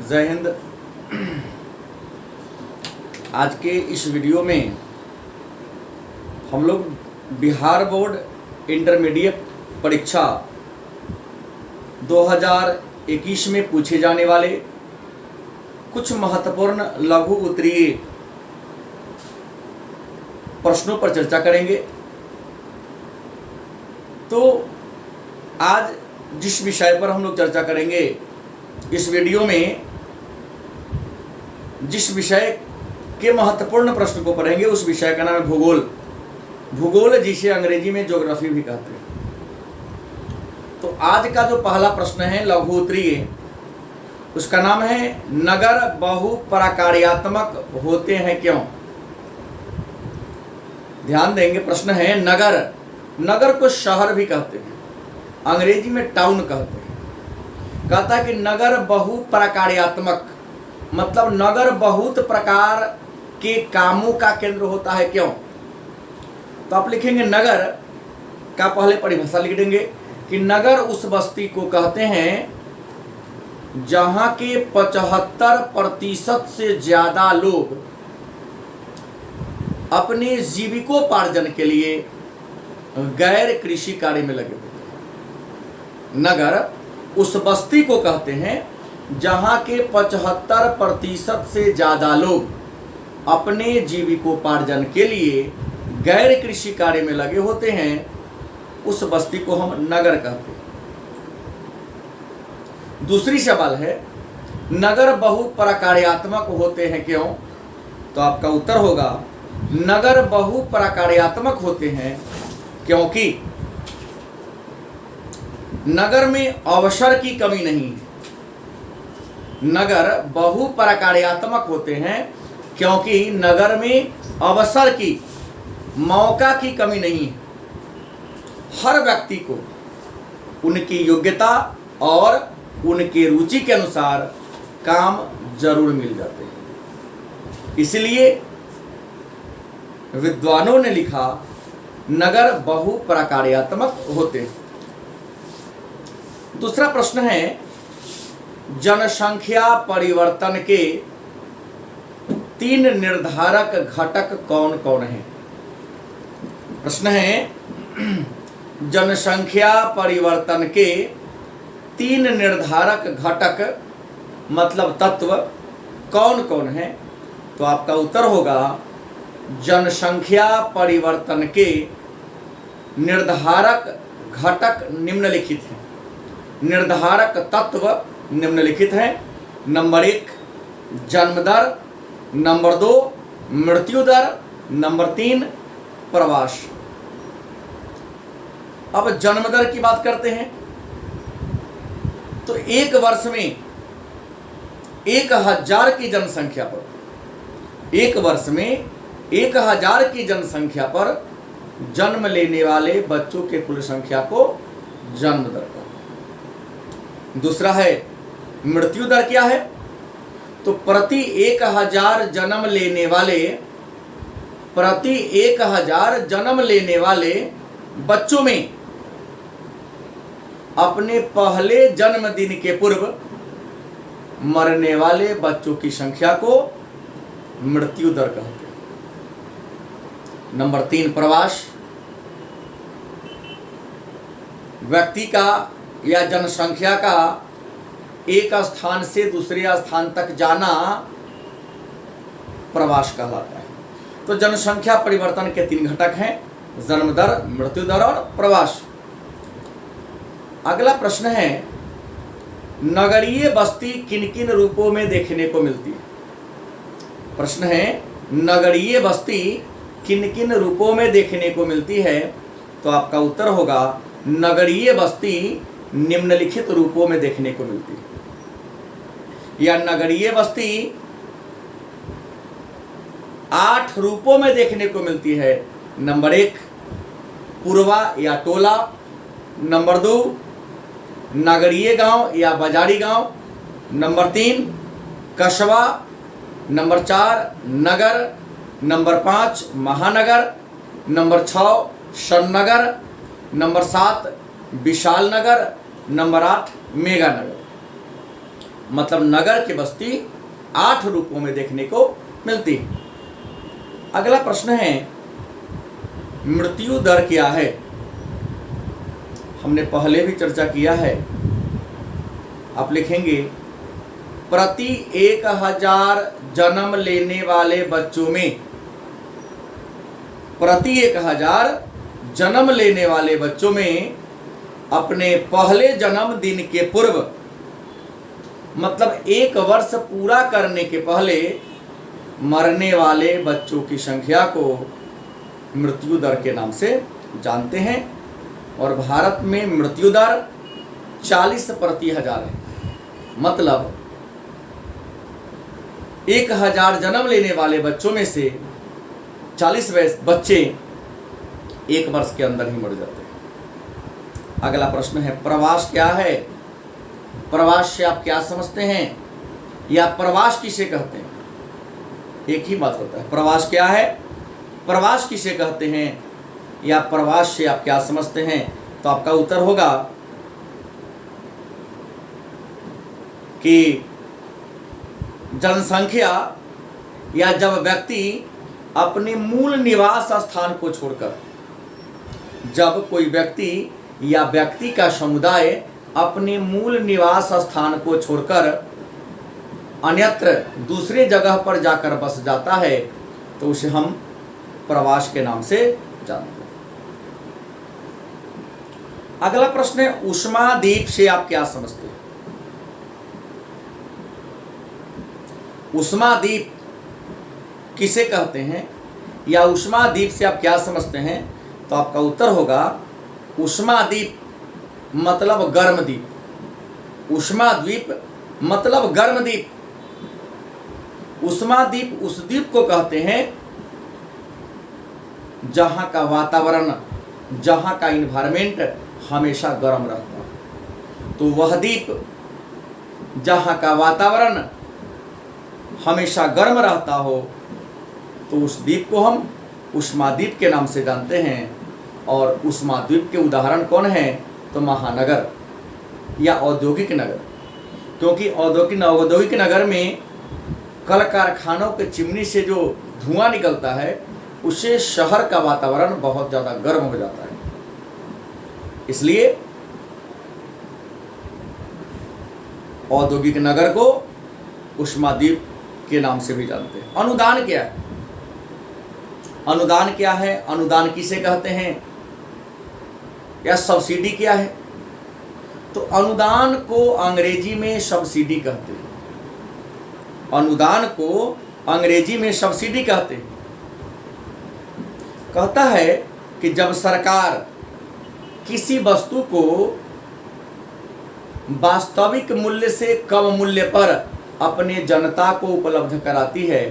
जय हिंद। आज के इस वीडियो में हम लोग बिहार बोर्ड इंटरमीडिएट परीक्षा 2021 में पूछे जाने वाले कुछ महत्वपूर्ण लघु उत्तरीय प्रश्नों पर चर्चा करेंगे। तो आज जिस विषय पर हम लोग चर्चा करेंगे, इस वीडियो में जिस विषय के महत्वपूर्ण प्रश्न को पढ़ेंगे उस विषय का नाम है भूगोल। भूगोल जिसे अंग्रेजी में ज्योग्राफी भी कहते हैं। तो आज का जो पहला प्रश्न है लघु उत्तरीय, उसका नाम है नगर बहुप्रकार्यात्मक होते हैं क्यों। ध्यान देंगे, प्रश्न है नगर। नगर को शहर भी कहते हैं, अंग्रेजी में टाउन कहते हैं। कहता है कि नगर बहुप्रकार्यात्मक, मतलब नगर बहुत प्रकार के कामों का केंद्र होता है क्यों। तो आप लिखेंगे नगर का पहले परिभाषा लिख देंगे कि नगर उस बस्ती को कहते हैं जहां के 75% से ज्यादा लोग अपने जीविकोपार्जन के लिए गैर कृषि कार्य में लगे होते हैं। नगर उस बस्ती को कहते हैं जहां के 75% से ज्यादा लोग अपने जीविकोपार्जन के लिए गैर कृषि कार्य में लगे होते हैं, उस बस्ती को हम नगर कहते हैं। दूसरी सवाल है नगर बहुप्रकार्यात्मक होते हैं क्यों। तो आपका उत्तर होगा नगर बहुप्रकार्यात्मक होते हैं क्योंकि नगर में अवसर की कमी नहीं है। नगर बहुप्रकार्यात्मक होते हैं क्योंकि नगर में अवसर की, मौका की कमी नहीं है। हर व्यक्ति को उनकी योग्यता और उनके रुचि के अनुसार काम जरूर मिल जाते हैं। इसलिए विद्वानों ने लिखा नगर बहुप्रकार्यात्मक होते हैं। दूसरा प्रश्न है जनसंख्या परिवर्तन के 3 निर्धारक घटक कौन कौन हैं। प्रश्न है जनसंख्या परिवर्तन के 3 निर्धारक घटक मतलब तत्व कौन कौन हैं। तो आपका उत्तर होगा जनसंख्या परिवर्तन के निर्धारक घटक निम्नलिखित हैं। निर्धारक तत्व निम्नलिखित हैं। नंबर 1 जन्म दर, नंबर 2 मृत्यु दर, नंबर 3 प्रवास। अब जन्म दर की बात करते हैं तो एक वर्ष में 1000 की जनसंख्या पर, एक वर्ष में 1000 की जनसंख्या पर जन्म लेने वाले बच्चों के कुल संख्या को जन्म दर कहते हैं। दूसरा है मृत्यु दर। क्या है तो प्रति 1000 जन्म लेने वाले, प्रति 1000 जन्म लेने वाले बच्चों में अपने पहले जन्मदिन के पूर्व मरने वाले बच्चों की संख्या को मृत्यु दर कहते हैं। नंबर 3 प्रवास। व्यक्ति का या जनसंख्या का एक स्थान से दूसरे स्थान तक जाना प्रवास कहलाता है। तो जनसंख्या परिवर्तन के 3 घटक हैं, जन्म दर, मृत्यु दर और प्रवास। अगला प्रश्न है नगरीय बस्ती किन किन रूपों में देखने को मिलती है। प्रश्न है नगरीय बस्ती किन किन रूपों में देखने को मिलती है। तो आपका उत्तर होगा नगरीय बस्ती निम्नलिखित रूपों में देखने को मिलती है, या नगरीय बस्ती 8 रूपों में देखने को मिलती है। नंबर 1 पुरवा या टोला, नंबर 2 नगरीय गांव या बाजारी गांव, नंबर 3 कस्बा, नंबर 4 नगर, नंबर 5 महानगर, number 6 सन्नगर, number 7 Vishal Nagar, number 8 mega नगर। मतलब नगर की बस्ती 8 रूपों में देखने को मिलती है। अगला प्रश्न है मृत्यु दर क्या है। हमने पहले भी चर्चा किया है। आप लिखेंगे प्रति 1000 जन्म लेने वाले बच्चों में, प्रति 1000 जन्म लेने वाले बच्चों में अपने पहले जन्मदिन के पूर्व, मतलब 1 वर्ष पूरा करने के पहले मरने वाले बच्चों की संख्या को मृत्यु दर के नाम से जानते हैं। और भारत में मृत्यु दर 40 प्रति 1000 है। मतलब 1000 जन्म लेने वाले बच्चों में से 40 बच्चे 1 वर्ष के अंदर ही मर जाते हैं। अगला प्रश्न है प्रवास क्या है। प्रवास से आप क्या समझते हैं, या प्रवास किसे कहते हैं। एक ही बात होता है, प्रवास क्या है, प्रवास किसे कहते हैं, या प्रवास से आप क्या समझते हैं। तो आपका उत्तर होगा कि जनसंख्या या जब व्यक्ति अपने मूल निवास स्थान को छोड़कर, जब कोई व्यक्ति या व्यक्ति का समुदाय अपने मूल निवास स्थान को छोड़कर अन्यत्र दूसरे जगह पर जाकर बस जाता है तो उसे हम प्रवास के नाम से जानते हैं। अगला प्रश्न है ऊष्मादीप से आप क्या समझते हैं। ऊष्मादीप किसे कहते हैं, या ऊष्मादीप से आप क्या समझते हैं। तो आपका उत्तर होगा ऊष्मादीप मतलब गर्म द्वीप। ऊष्माद्वीप मतलब गर्म द्वीप। ऊष्माद्वीप उस द्वीप को कहते हैं जहां का वातावरण, जहां का इन्वायरमेंट हमेशा गर्म रहता है। तो वह द्वीप जहां का वातावरण हमेशा गर्म रहता हो तो उस द्वीप को हम ऊष्माद्वीप के नाम से जानते हैं। और ऊष्माद्वीप के उदाहरण कौन है, तो महानगर या औद्योगिक नगर। क्योंकि औद्योगिक नगर में कल कारखानों के चिमनी से जो धुआं निकलता है उससे शहर का वातावरण बहुत ज़्यादा गर्म हो जाता है। इसलिए औद्योगिक नगर को ऊष्माद्वीप के नाम से भी जानते हैं। अनुदान क्या है, अनुदान क्या है, अनुदान किसे कहते हैं, या सब्सिडी क्या है। तो अनुदान को अंग्रेजी में सब्सिडी कहते हैं। अनुदान को अंग्रेजी में सब्सिडी कहते हैं। कहता है कि जब सरकार किसी वस्तु को वास्तविक मूल्य से कम मूल्य पर अपने जनता को उपलब्ध कराती है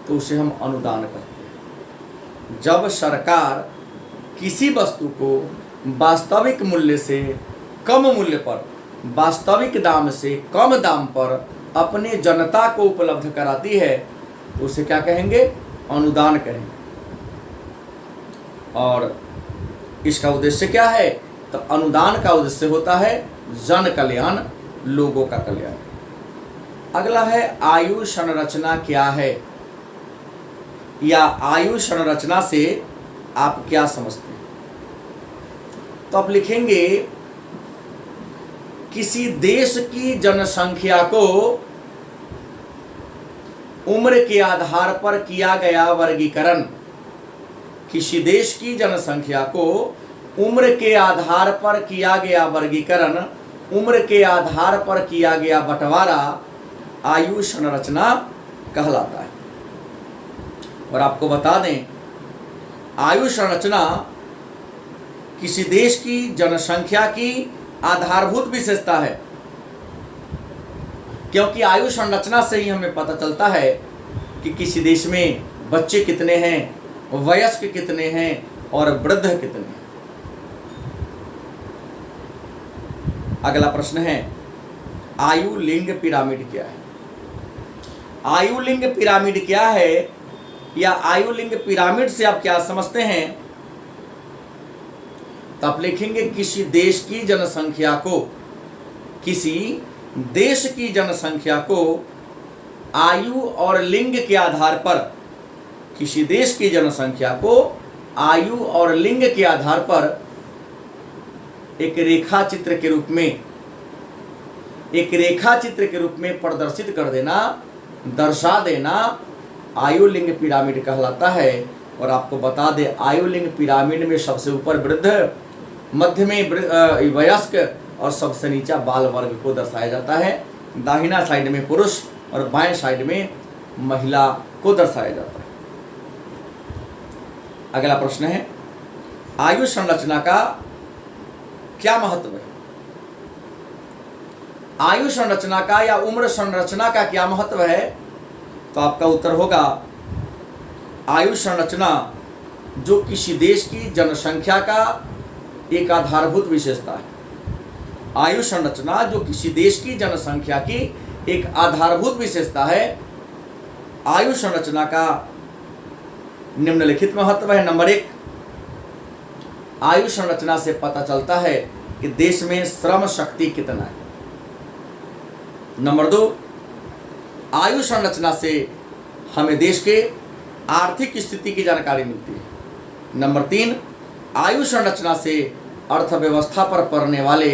तो उसे हम अनुदान कहते हैं। जब सरकार किसी वस्तु को वास्तविक मूल्य से कम मूल्य पर, वास्तविक दाम से कम दाम पर अपने जनता को उपलब्ध कराती है तो उसे क्या कहेंगे, अनुदान कहेंगे। और इसका उद्देश्य क्या है, तो अनुदान का उद्देश्य होता है जन कल्याण, लोगों का कल्याण। अगला है आयु संरचना क्या है, या आयु संरचना से आप क्या समझते हैं। तो आप लिखेंगे किसी देश की जनसंख्या को उम्र के आधार पर किया गया वर्गीकरण, किसी देश की जनसंख्या को उम्र के आधार पर किया गया वर्गीकरण, उम्र के आधार पर किया गया बंटवारा आयु संरचना कहलाता है। और आपको बता दें, आयु संरचना किसी देश की जनसंख्या की आधारभूत विशेषता है, क्योंकि आयु संरचना से ही हमें पता चलता है कि किसी देश में बच्चे कितने हैं, वयस्क कितने हैं और वृद्ध कितने हैं। अगला प्रश्न है आयु लिंग पिरामिड क्या है। आयु लिंग पिरामिड क्या है, या आयु लिंग पिरामिड से आप क्या समझते हैं। तो आप लिखेंगे किसी देश की जनसंख्या को, किसी देश की जनसंख्या को आयु और लिंग के आधार पर, किसी देश की जनसंख्या को आयु और लिंग के आधार पर एक रेखा चित्र के रूप में प्रदर्शित कर देना, दर्शा देना आयु लिंग पिरामिड कहलाता है। और आपको बता दे, आयु लिंग पिरामिड में सबसे ऊपर वृद्ध, मध्य में वयस्क और सबसे नीचा बाल वर्ग को दर्शाया जाता है। दाहिना साइड में पुरुष और बाएं साइड में महिला को दर्शाया जाता है। अगला प्रश्न है, आयु संरचना का क्या महत्व है? आयु संरचना का या उम्र संरचना का क्या महत्व है? तो आपका उत्तर होगा, आयु संरचना जो किसी देश की जनसंख्या का एक आधारभूत विशेषता है। आयु संरचना जो किसी देश की जनसंख्या की एक आधारभूत विशेषता है। आयु संरचना का निम्नलिखित महत्व है। नंबर 1, आयु संरचना से पता चलता है कि देश में श्रम शक्ति कितना है। नंबर 2, आयु संरचना से हमें देश के आर्थिक स्थिति की जानकारी मिलती है। नंबर 3, आयु संरचना से अर्थव्यवस्था पर पड़ने वाले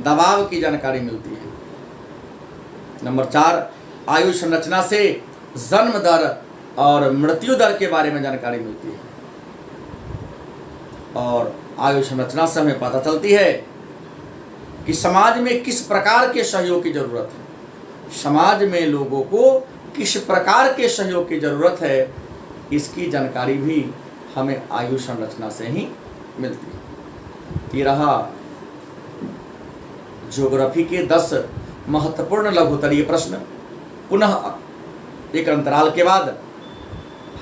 दबाव की जानकारी मिलती है। नंबर 4, आयु संरचना से जन्म दर और मृत्यु दर के बारे में जानकारी मिलती है। और आयु संरचना से हमें पता चलती है कि समाज में किस प्रकार के सहयोग की जरूरत है। समाज में लोगों को किस प्रकार के सहयोग की जरूरत है, इसकी जानकारी भी हमें आयु संरचना से ही मिलती है। ये रहा ज्योग्राफी के 10 महत्वपूर्ण लघुत्तरीय प्रश्न। पुनः एक अंतराल के बाद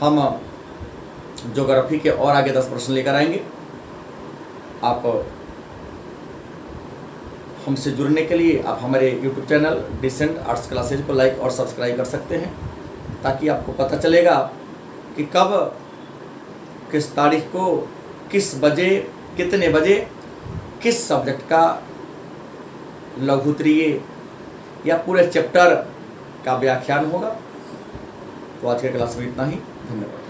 हम ज्योग्राफी के और आगे 10 प्रश्न लेकर आएंगे। आप हमसे जुड़ने के लिए आप हमारे YouTube channel Decent Arts Classes को लाइक और सब्सक्राइब कर सकते हैं, ताकि आपको पता चलेगा कि कब, किस तारीख को, किस बजे, कितने बजे किस सब्जेक्ट का लघुत्तरीय या पूरे चैप्टर का व्याख्यान होगा। तो आज के क्लास में इतना ही। धन्यवाद।